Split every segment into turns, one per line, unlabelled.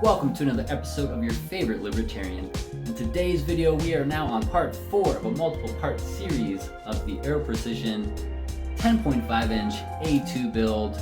Welcome to another episode of your favorite libertarian. In today's video, we are now on part 4 of a multiple part series of the Aero Precision 10.5 inch A2 build.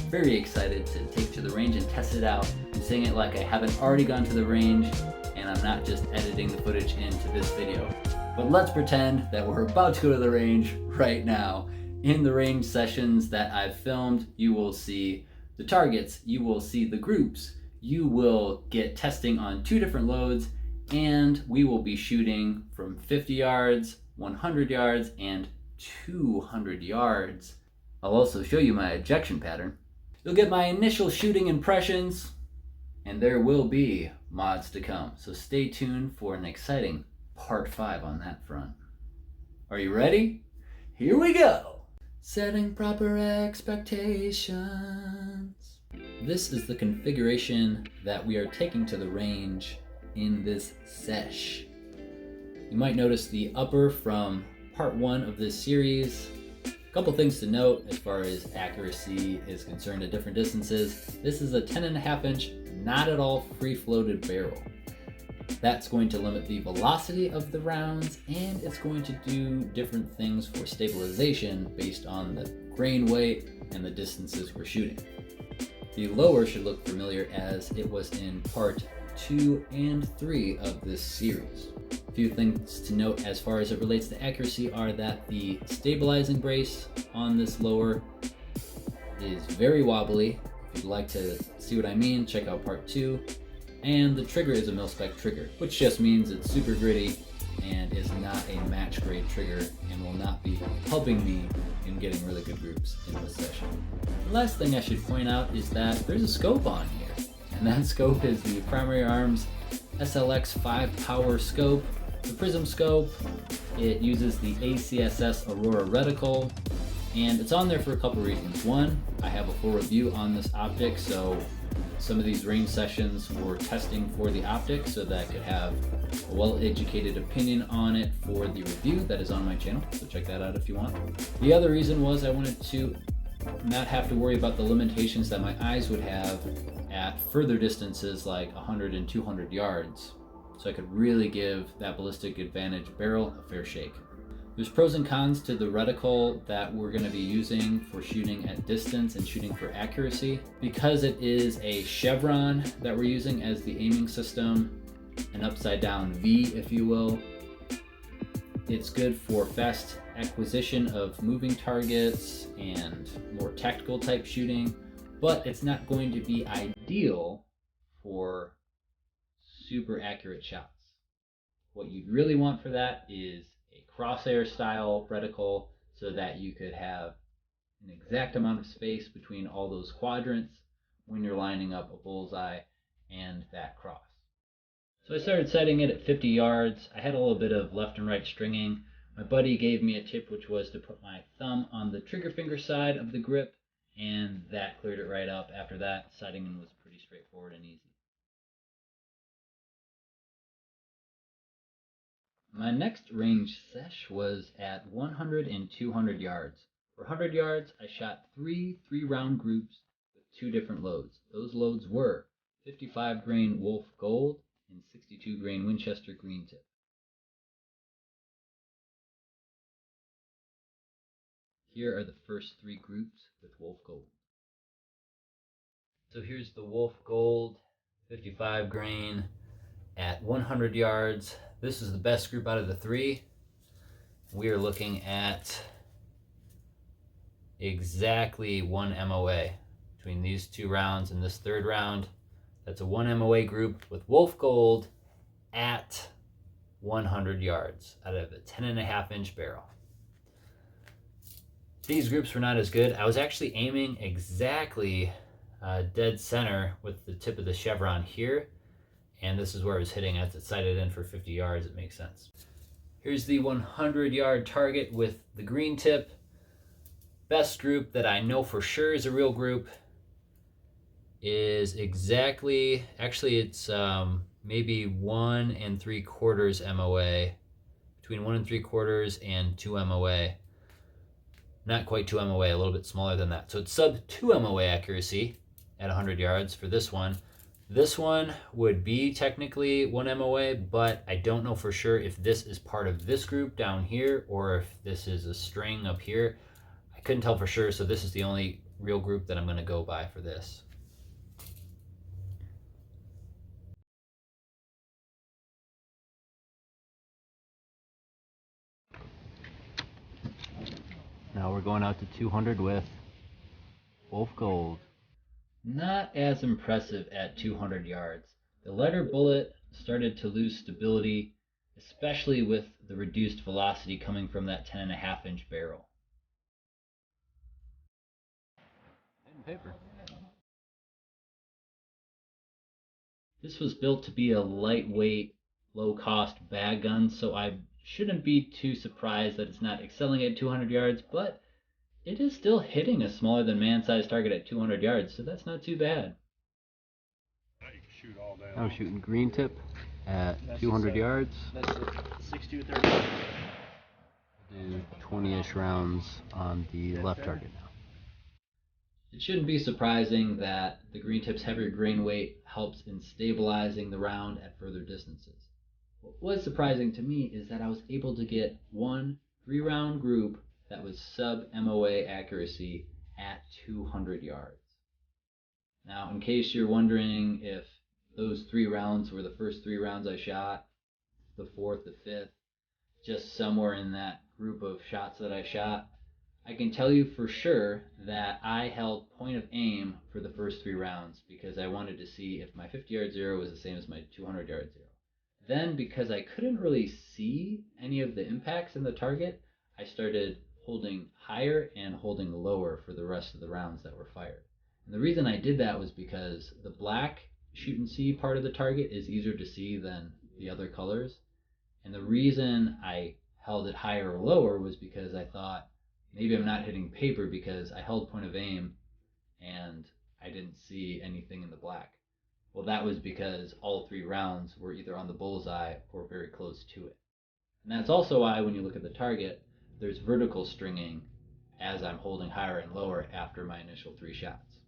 Very excited to take to the range and test it out. I'm saying it like I haven't already gone to the range and I'm not just editing the footage into this video. But let's pretend that we're about to go to the range right now. In the range sessions that I've filmed, you will see the targets, you will see the groups, you will get testing on 2 different loads, and we will be shooting from 50 yards, 100 yards, and 200 yards. I'll also show you my ejection pattern. You'll get my initial shooting impressions, and there will be mods to come. So stay tuned for an exciting part 5 on that front. Are you ready? Here we go! Setting proper expectations. This is the configuration that we are taking to the range in this sesh. You might notice the upper from part 1 of this series. A couple things to note as far as accuracy is concerned at different distances. This is a 10.5 inch, not at all free-floated barrel. That's going to limit the velocity of the rounds, and it's going to do different things for stabilization based on the grain weight and the distances we're shooting. The lower should look familiar as it was in part 2 and 3 of this series. A few things to note as far as it relates to accuracy are that the stabilizing brace on this lower is very wobbly. If you'd like to see what I mean, check out part 2. And the trigger is a mil-spec trigger, which just means it's super gritty and is not a match grade trigger and will not be helping me in getting really good groups in this session. The last thing I should point out is that there's a scope on here, and that scope is the Primary Arms SLX 5 power scope. The Prism scope, it uses the ACSS Aurora reticle, and it's on there for a couple reasons. One, I have a full review on this optic, so some of these range sessions were testing for the optic so that I could have a well-educated opinion on it for the review that is on my channel, so check that out if you want. The other reason was I wanted to not have to worry about the limitations that my eyes would have at further distances like 100 and 200 yards, so I could really give that ballistic advantage barrel a fair shake. There's pros and cons to the reticle that we're going to be using for shooting at distance and shooting for accuracy. Because it is a chevron that we're using as the aiming system, an upside down V if you will, it's good for fast acquisition of moving targets and more tactical type shooting, but it's not going to be ideal for super accurate shots. What you'd really want for that is crosshair style reticle so that you could have an exact amount of space between all those quadrants when you're lining up a bullseye and that cross. So I started setting it at 50 yards. I had a little bit of left and right stringing. My buddy gave me a tip, which was to put my thumb on the trigger finger side of the grip, and that cleared it right up. After that, sighting in was pretty straightforward and easy. My next range sesh was at 100 and 200 yards. For 100 yards, I shot 3 3-round groups with 2 different loads. Those loads were 55 grain Wolf Gold and 62 grain Winchester Green Tip. Here are the first 3 groups with Wolf Gold. So here's the Wolf Gold 55 grain at 100 yards. This is the best group out of the 3. We are looking at exactly 1 MOA between these 2 rounds and this 3rd round. That's a 1 MOA group with Wolf Gold at 100 yards out of a 10.5 inch barrel. These groups were not as good. I was actually aiming exactly dead center with the tip of the chevron here. And this is where I was hitting. As it's sighted in for 50 yards, it makes sense. Here's the 100-yard target with the green tip. Best group that I know for sure is a real group is exactly, actually it's maybe 1 3/4 MOA, between 1 3/4 and 2 MOA. Not quite 2 MOA, a little bit smaller than that. So it's sub 2 MOA accuracy at 100 yards for this one. This one would be technically 1 MOA, but I don't know for sure if this is part of this group down here or if this is a string up here. I couldn't tell for sure, so this is the only real group that I'm going to go by for this. Now we're going out to 200 with both gold. Not as impressive at 200 yards. The letter bullet started to lose stability, especially with the reduced velocity coming from that 10.5-inch barrel. Paper. This was built to be a lightweight, low-cost bag gun, so I shouldn't be too surprised that it's not excelling at 200 yards, but it is still hitting a smaller than man-sized target at 200 yards, so that's not too bad. I'm shooting green tip at 200 yards.
That's the 6.230.
Do 20-ish rounds on the left target now. It shouldn't be surprising that the green tip's heavier grain weight helps in stabilizing the round at further distances. What was surprising to me is that I was able to get one 3-round group that was sub-MOA accuracy at 200 yards. Now, in case you're wondering if those 3 rounds were the first 3 rounds I shot, the 4th, the 5th, just somewhere in that group of shots that I shot, I can tell you for sure that I held point of aim for the first 3 rounds because I wanted to see if my 50-yard zero was the same as my 200-yard zero. Then, because I couldn't really see any of the impacts in the target, I started holding higher and holding lower for the rest of the rounds that were fired. And the reason I did that was because the black shoot and see part of the target is easier to see than the other colors. And the reason I held it higher or lower was because I thought, maybe I'm not hitting paper because I held point of aim and I didn't see anything in the black. Well, that was because all 3 rounds were either on the bullseye or very close to it. And that's also why when you look at the target, there's vertical stringing as I'm holding higher and lower after my initial 3 shots.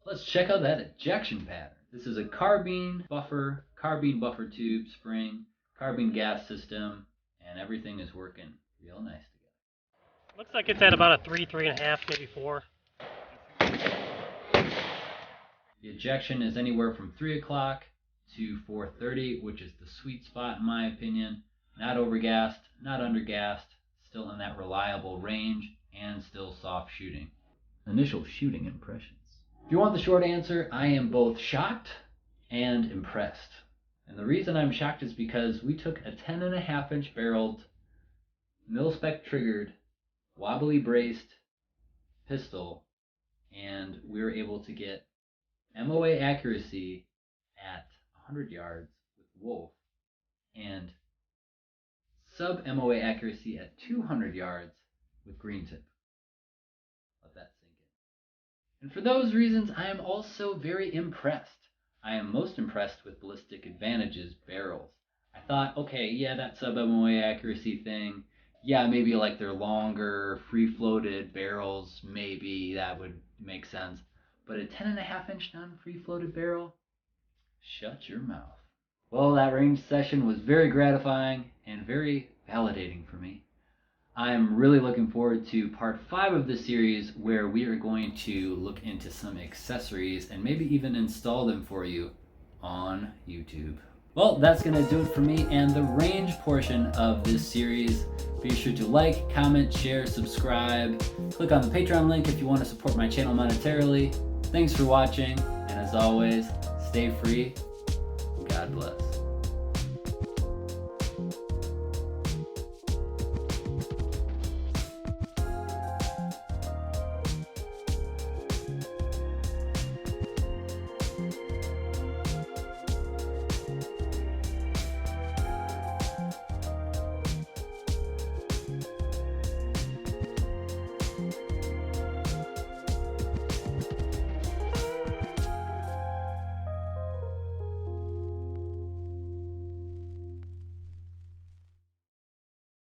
Let's check out that ejection pattern. This is a carbine buffer tube spring, carbine gas system, and everything is working real nice together.
Looks like it's at about a 3, 3.5, maybe 4.
The ejection is anywhere from 3 o'clock to 4:30, which is the sweet spot in my opinion. Not overgassed, not undergassed, still in that reliable range, and still soft shooting. Initial shooting impressions. If you want the short answer, I am both shocked and impressed. And the reason I'm shocked is because we took a 10.5-inch barreled, mil-spec triggered, wobbly braced pistol, and we were able to get MOA accuracy at 100 yards with Wolf, and sub-MOA accuracy at 200 yards with Green Tip. Let that sink in. And for those reasons, I am also very impressed. I am most impressed with Ballistic Advantage's barrels. I thought, okay, yeah, that sub-MOA accuracy thing, yeah, maybe like their longer, free-floated barrels, maybe that would make sense. But a 10.5-inch non-free-floated barrel? Shut your mouth. Well, that range session was very gratifying and very validating for me. I'm really looking forward to part 5 of this series where we are going to look into some accessories and maybe even install them for you on YouTube. Well, that's going to do it for me and the range portion of this series. Be sure to like, comment, share, subscribe. Click on the Patreon link if you want to support my channel monetarily. Thanks for watching, and as always, stay free. God bless.